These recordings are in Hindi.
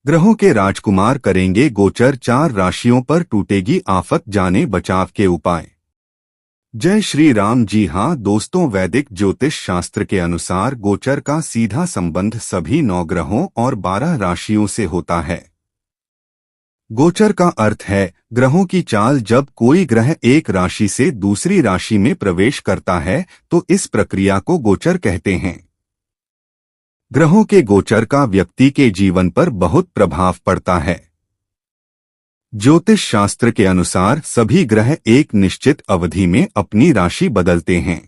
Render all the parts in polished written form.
ग्रहों के राजकुमार करेंगे गोचर, 4 राशियों पर टूटेगी आफत, जाने बचाव के उपाय। जय श्री राम। जी हाँ दोस्तों, वैदिक ज्योतिष शास्त्र के अनुसार गोचर का सीधा संबंध सभी 9 ग्रहों और 12 राशियों से होता है। गोचर का अर्थ है ग्रहों की चाल। जब कोई ग्रह एक राशि से दूसरी राशि में प्रवेश करता है तो इस प्रक्रिया को गोचर कहते हैं। ग्रहों के गोचर का व्यक्ति के जीवन पर बहुत प्रभाव पड़ता है। ज्योतिष शास्त्र के अनुसार सभी ग्रह एक निश्चित अवधि में अपनी राशि बदलते हैं।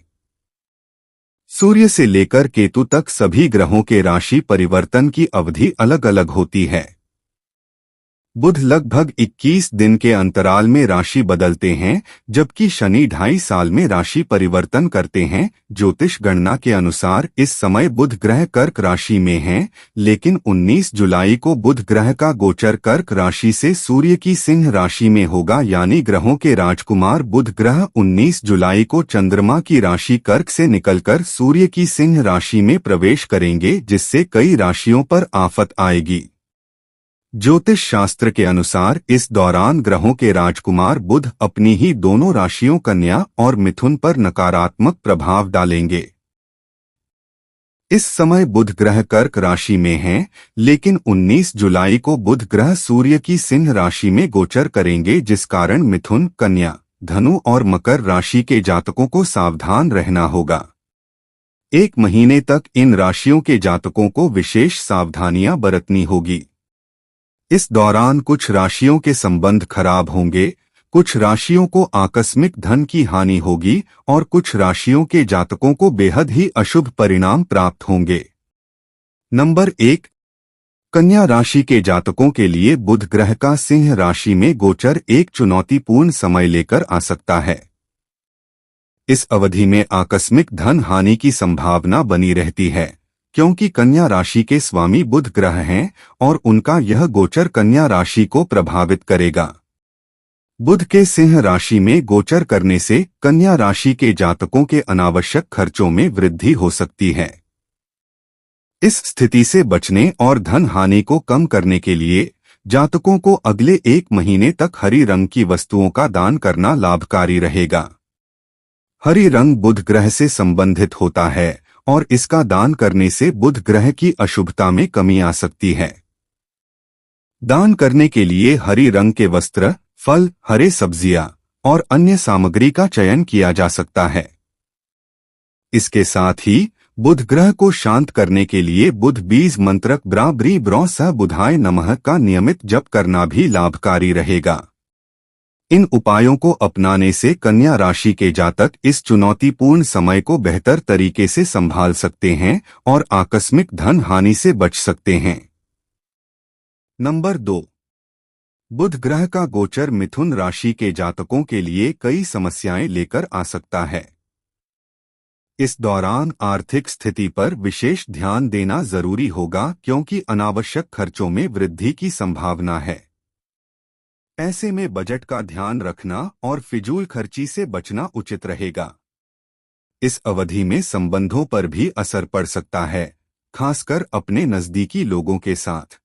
सूर्य से लेकर केतु तक सभी ग्रहों के राशि परिवर्तन की अवधि अलग अलग होती है। बुध लगभग 21 दिन के अंतराल में राशि बदलते हैं, जबकि शनि 2.5 साल में राशि परिवर्तन करते हैं। ज्योतिष गणना के अनुसार इस समय बुध ग्रह कर्क राशि में है, लेकिन 19 जुलाई को बुध ग्रह का गोचर कर्क राशि से सूर्य की सिंह राशि में होगा। यानी ग्रहों के राजकुमार बुध ग्रह 19 जुलाई को चंद्रमा की राशि कर्क से निकलकर सूर्य की सिंह राशि में प्रवेश करेंगे, जिससे कई राशियों पर आफत आएगी। ज्योतिष शास्त्र के अनुसार इस दौरान ग्रहों के राजकुमार बुध अपनी ही दोनों राशियों कन्या और मिथुन पर नकारात्मक प्रभाव डालेंगे। इस समय बुध ग्रह कर्क राशि में है, लेकिन 19 जुलाई को बुध ग्रह सूर्य की सिंह राशि में गोचर करेंगे, जिस कारण मिथुन, कन्या, धनु और मकर राशि के जातकों को सावधान रहना होगा। 1 महीने तक इन राशियों के जातकों को विशेष सावधानियां बरतनी होगी। इस दौरान कुछ राशियों के संबंध खराब होंगे, कुछ राशियों को आकस्मिक धन की हानि होगी और कुछ राशियों के जातकों को बेहद ही अशुभ परिणाम प्राप्त होंगे। नंबर 1, कन्या राशि के जातकों के लिए बुध ग्रह का सिंह राशि में गोचर एक चुनौतीपूर्ण समय लेकर आ सकता है। इस अवधि में आकस्मिक धन हानि की संभावना बनी रहती है, क्योंकि कन्या राशि के स्वामी बुध ग्रह हैं और उनका यह गोचर कन्या राशि को प्रभावित करेगा। बुध के सिंह राशि में गोचर करने से कन्या राशि के जातकों के अनावश्यक खर्चों में वृद्धि हो सकती है। इस स्थिति से बचने और धन हानि को कम करने के लिए जातकों को अगले 1 महीने तक हरी रंग की वस्तुओं का दान करना लाभकारी रहेगा। हरी रंग बुध ग्रह से संबंधित होता है और इसका दान करने से बुध ग्रह की अशुभता में कमी आ सकती है। दान करने के लिए हरी रंग के वस्त्र, फल, हरे सब्जियां और अन्य सामग्री का चयन किया जा सकता है। इसके साथ ही बुध ग्रह को शांत करने के लिए बुध बीज मंत्रक ब्रा ब्री ब्रौ स बुधाय नमः का नियमित जप करना भी लाभकारी रहेगा। इन उपायों को अपनाने से कन्या राशि के जातक इस चुनौतीपूर्ण समय को बेहतर तरीके से संभाल सकते हैं और आकस्मिक धन हानि से बच सकते हैं। नंबर 2, बुध ग्रह का गोचर मिथुन राशि के जातकों के लिए कई समस्याएं लेकर आ सकता है। इस दौरान आर्थिक स्थिति पर विशेष ध्यान देना जरूरी होगा, क्योंकि अनावश्यक खर्चों में वृद्धि की संभावना है। ऐसे में बजट का ध्यान रखना और फिजूल खर्ची से बचना उचित रहेगा। इस अवधि में संबंधों पर भी असर पड़ सकता है, खासकर अपने नजदीकी लोगों के साथ।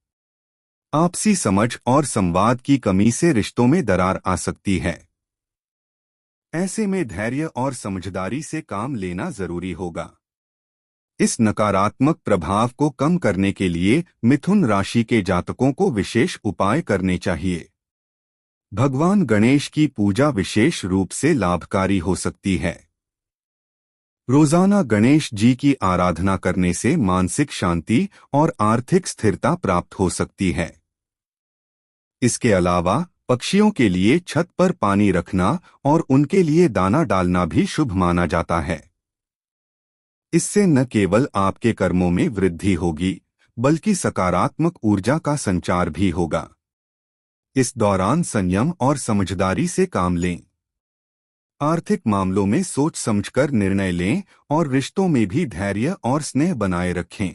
आपसी समझ और संवाद की कमी से रिश्तों में दरार आ सकती है। ऐसे में धैर्य और समझदारी से काम लेना जरूरी होगा। इस नकारात्मक प्रभाव को कम करने के लिए मिथुन राशि के जातकों को विशेष उपाय करने चाहिए। भगवान गणेश की पूजा विशेष रूप से लाभकारी हो सकती है। रोजाना गणेश जी की आराधना करने से मानसिक शांति और आर्थिक स्थिरता प्राप्त हो सकती है। इसके अलावा पक्षियों के लिए छत पर पानी रखना और उनके लिए दाना डालना भी शुभ माना जाता है। इससे न केवल आपके कर्मों में वृद्धि होगी, बल्कि सकारात्मक ऊर्जा का संचार भी होगा। इस दौरान संयम और समझदारी से काम लें। आर्थिक मामलों में सोच समझकर निर्णय लें और रिश्तों में भी धैर्य और स्नेह बनाए रखें।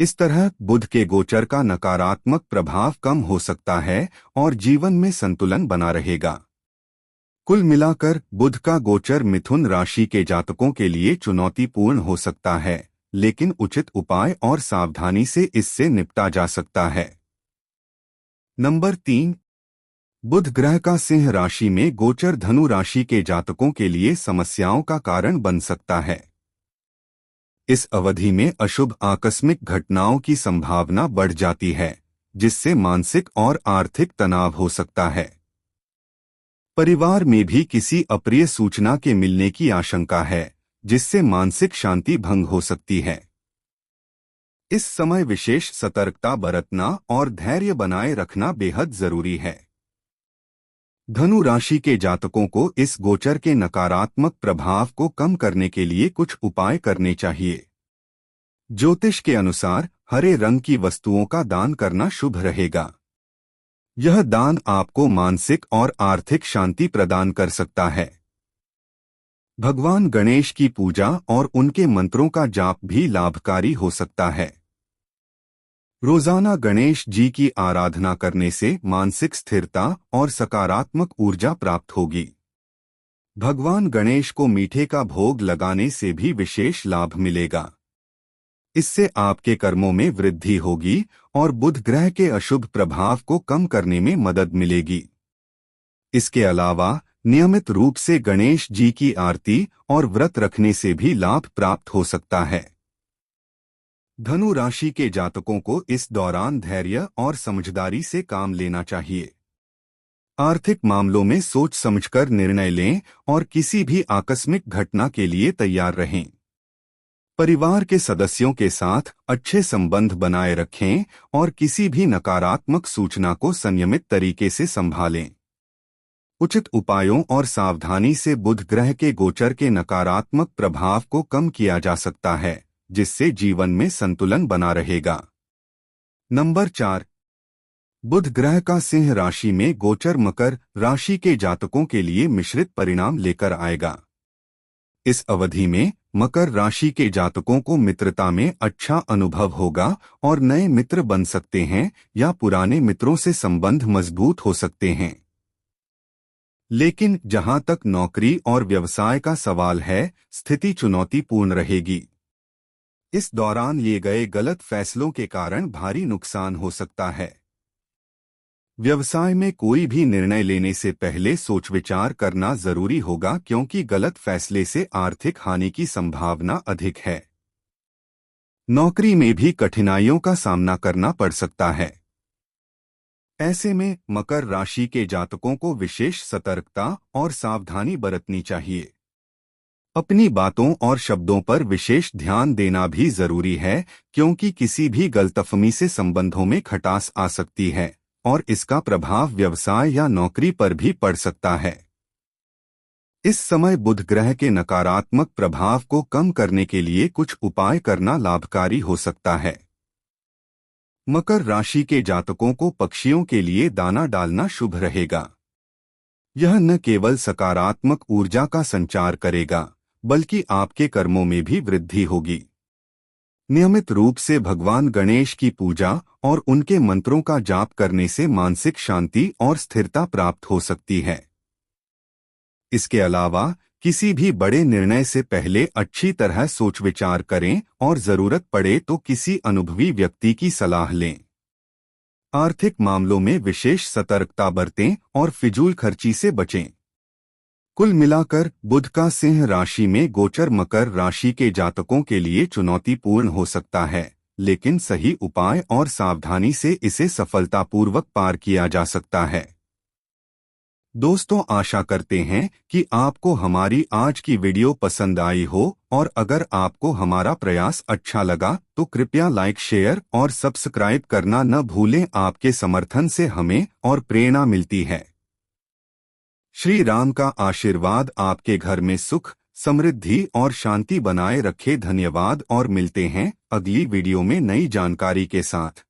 इस तरह बुध के गोचर का नकारात्मक प्रभाव कम हो सकता है और जीवन में संतुलन बना रहेगा। कुल मिलाकर बुध का गोचर मिथुन राशि के जातकों के लिए चुनौतीपूर्ण हो सकता है, लेकिन उचित उपाय और सावधानी से इससे निपटा जा सकता है। नंबर 3, बुध ग्रह का सिंह राशि में गोचर धनु राशि के जातकों के लिए समस्याओं का कारण बन सकता है। इस अवधि में अशुभ आकस्मिक घटनाओं की संभावना बढ़ जाती है, जिससे मानसिक और आर्थिक तनाव हो सकता है। परिवार में भी किसी अप्रिय सूचना के मिलने की आशंका है, जिससे मानसिक शांति भंग हो सकती है। इस समय विशेष सतर्कता बरतना और धैर्य बनाए रखना बेहद जरूरी है। धनु राशि के जातकों को इस गोचर के नकारात्मक प्रभाव को कम करने के लिए कुछ उपाय करने चाहिए। ज्योतिष के अनुसार हरे रंग की वस्तुओं का दान करना शुभ रहेगा। यह दान आपको मानसिक और आर्थिक शांति प्रदान कर सकता है। भगवान गणेश की पूजा और उनके मंत्रों का जाप भी लाभकारी हो सकता है। रोजाना गणेश जी की आराधना करने से मानसिक स्थिरता और सकारात्मक ऊर्जा प्राप्त होगी। भगवान गणेश को मीठे का भोग लगाने से भी विशेष लाभ मिलेगा। इससे आपके कर्मों में वृद्धि होगी और बुध ग्रह के अशुभ प्रभाव को कम करने में मदद मिलेगी। इसके अलावा नियमित रूप से गणेश जी की आरती और व्रत रखने से भी लाभ प्राप्त हो सकता है। धनु राशि के जातकों को इस दौरान धैर्य और समझदारी से काम लेना चाहिए। आर्थिक मामलों में सोच समझकर निर्णय लें और किसी भी आकस्मिक घटना के लिए तैयार रहें। परिवार के सदस्यों के साथ अच्छे संबंध बनाए रखें और किसी भी नकारात्मक सूचना को संयमित तरीके से संभालें। उचित उपायों और सावधानी से बुध ग्रह के गोचर के नकारात्मक प्रभाव को कम किया जा सकता है, जिससे जीवन में संतुलन बना रहेगा। नंबर 4, बुध ग्रह का सिंह राशि में गोचर मकर राशि के जातकों के लिए मिश्रित परिणाम लेकर आएगा। इस अवधि में मकर राशि के जातकों को मित्रता में अच्छा अनुभव होगा और नए मित्र बन सकते हैं या पुराने मित्रों से संबंध मजबूत हो सकते हैं। लेकिन जहां तक नौकरी और व्यवसाय का सवाल है, स्थिति चुनौतीपूर्ण रहेगी। इस दौरान लिए गए गलत फैसलों के कारण भारी नुकसान हो सकता है। व्यवसाय में कोई भी निर्णय लेने से पहले सोच विचार करना जरूरी होगा, क्योंकि गलत फैसले से आर्थिक हानि की संभावना अधिक है। नौकरी में भी कठिनाइयों का सामना करना पड़ सकता है। ऐसे में मकर राशि के जातकों को विशेष सतर्कता और सावधानी बरतनी चाहिए। अपनी बातों और शब्दों पर विशेष ध्यान देना भी जरूरी है, क्योंकि किसी भी गलतफहमी से संबंधों में खटास आ सकती है और इसका प्रभाव व्यवसाय या नौकरी पर भी पड़ सकता है। इस समय बुध ग्रह के नकारात्मक प्रभाव को कम करने के लिए कुछ उपाय करना लाभकारी हो सकता है। मकर राशि के जातकों को पक्षियों के लिए दाना डालना शुभ रहेगा। यह न केवल सकारात्मक ऊर्जा का संचार करेगा, बल्कि आपके कर्मों में भी वृद्धि होगी। नियमित रूप से भगवान गणेश की पूजा और उनके मंत्रों का जाप करने से मानसिक शांति और स्थिरता प्राप्त हो सकती है। इसके अलावा किसी भी बड़े निर्णय से पहले अच्छी तरह सोच विचार करें और जरूरत पड़े तो किसी अनुभवी व्यक्ति की सलाह लें। आर्थिक मामलों में विशेष सतर्कता बरतें और फिजूल खर्ची से बचें। कुल मिलाकर बुध का सिंह राशि में गोचर मकर राशि के जातकों के लिए चुनौतीपूर्ण हो सकता है, लेकिन सही उपाय और सावधानी से इसे सफलतापूर्वक पार किया जा सकता है। दोस्तों, आशा करते हैं कि आपको हमारी आज की वीडियो पसंद आई हो, और अगर आपको हमारा प्रयास अच्छा लगा तो कृपया लाइक, शेयर और सब्सक्राइब करना न भूलें। आपके समर्थन से हमें और प्रेरणा मिलती है। श्री राम का आशीर्वाद आपके घर में सुख, समृद्धि और शांति बनाए रखे। धन्यवाद और मिलते हैं अगली वीडियो में नई जानकारी के साथ।